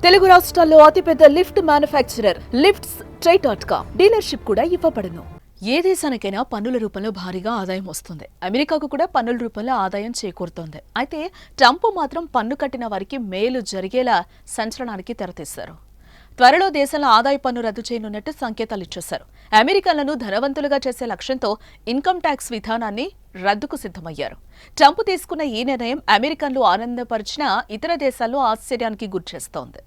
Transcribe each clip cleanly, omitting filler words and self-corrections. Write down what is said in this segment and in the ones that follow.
తెలుగు రాష్ట్రాల్లో అతిపెద్ద lift manufacturer lifts ట్రై.com dealership కూడా ఇవ్వబడును. ఏ దేశానికైనా పన్నుల రూపంలో భారీగా ఆదాయం వస్తుంది. అమెరికాకు కూడా పన్నుల రూపంలో ఆదాయం చేకూరుతోంది. అయితే ట్రంప్ మాత్రం పన్ను కట్టిన వారికి మేలు జరిగేలా సంచలనానికి తెరతీశారు. త్వరలో దేశంలో ఆదాయ పన్ను రద్దు చేయనున్నట్టు సంకేతాలు ఇచ్చేశారు. అమెరికన్లను ధనవంతులుగా చేసే లక్ష్యంతో ఇన్కమ్ ట్యాక్స్ విధానాన్ని రద్దుకు సిద్ధమయ్యారు. ట్రంప్ తీసుకున్న ఈ నిర్ణయం అమెరికన్లు ఆనందపరిచిన ఇతర దేశాల్లో ఆశ్చర్యానికి గురిచేస్తోంది.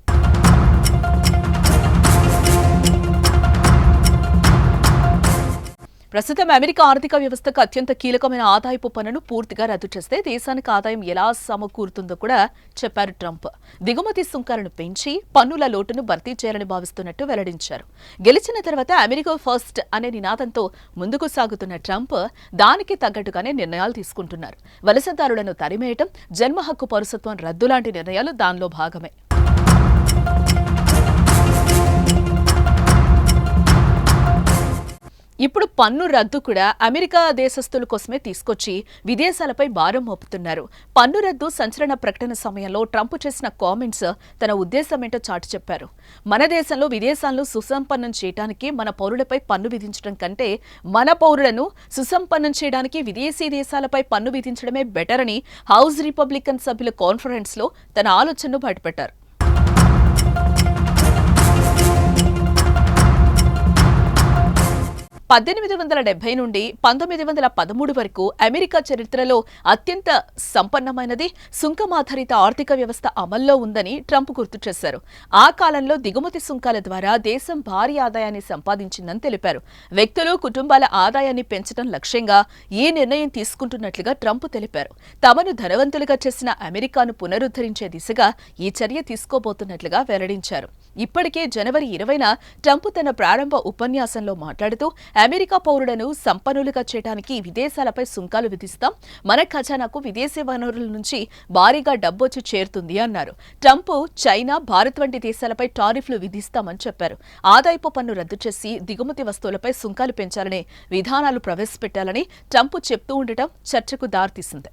ప్రస్తుతం అమెరికా ఆర్థిక వ్యవస్థకు అత్యంత కీలకమైన ఆదాయపు పన్నును పూర్తిగా రద్దు చేస్తే దేశానికి ఆదాయం ఎలా సమకూరుతుందో కూడా చెప్పారు ట్రంప్. దిగుమతి సుంకాలను పెంచి పన్నుల లోటును భర్తీ చేయాలని భావిస్తున్నట్టు వెల్లడించారు. గెలిచిన తర్వాత అమెరికా ఫస్ట్ అనే నినాదంతో ముందుకు సాగుతున్న ట్రంప్ దానికి తగ్గట్టుగానే నిర్ణయాలు తీసుకుంటున్నారు. వలసదారులను తరిమేయటం, జన్మ హక్కు పౌరసత్వం రద్దు లాంటి నిర్ణయాలు దానిలో భాగమే. ఇప్పుడు పన్ను రద్దు కూడా అమెరికా దేశస్తుల కోసమే తీసుకొచ్చి విదేశాలపై భారం మోపుతున్నారు. పన్ను రద్దు సంచలన ప్రకటన సమయంలో ట్రంప్ చేసిన కామెంట్స్ తన ఉద్దేశమేంటో చాటి చెప్పారు. మన దేశంలో విదేశాలను సుసంపన్నం చేయడానికి మన పౌరులపై పన్ను విధించడం కంటే మన పౌరులను సుసంపన్నం చేయడానికి విదేశీ దేశాలపై పన్ను విధించడమే బెటర్ అని హౌస్ రిపబ్లికన్ సభ్యుల కాన్ఫరెన్స్ లో తన ఆలోచనను బయటపెట్టారు. 1870 నుండి 1913 వరకు అమెరికా చరిత్రలో అత్యంత సంపన్నమైనది సుంకమాధారిత ఆర్థిక వ్యవస్థ అమల్లో ఉందని ట్రంప్ గుర్తు చేశారు. ఆ కాలంలో దిగుమతి సుంకాల ద్వారా దేశం భారీ ఆదాయాన్ని సంపాదించిందని తెలిపారు. వ్యక్తులు, కుటుంబాల ఆదాయాన్ని పెంచడం లక్ష్యంగా ఈ నిర్ణయం తీసుకుంటున్నట్లుగా ట్రంప్ తెలిపారు. తమను ధనవంతులుగా చేసిన అమెరికాను పునరుద్ధరించే దిశగా ఈ చర్య తీసుకోబోతున్నట్లుగా వెల్లడించారు. ఇప్పటికే జనవరి 20న ట్రంప్ తన ప్రారంభ ఉపన్యాసంలో మాట్లాడుతూ అమెరికా పౌరులను సంపన్నులుగా చేయడానికి విదేశాలపై సుంకాలు విధిస్తాం, మన ఖజానాకు విదేశీ వనరుల నుంచి భారీగా డబ్బొచ్చి చేరుతుంది అన్నారు. ట్రంప్ చైనా, భారత్ వంటి దేశాలపై టారిఫ్లు విధిస్తామని చెప్పారు. ఆదాయపు పన్ను రద్దు చేసి దిగుమతి వస్తువులపై సుంకాలు పెంచాలనే విధానాలు ప్రవేశపెట్టాలని ట్రంప్ చెప్తూ ఉండటం చర్చకు దారితీసింది.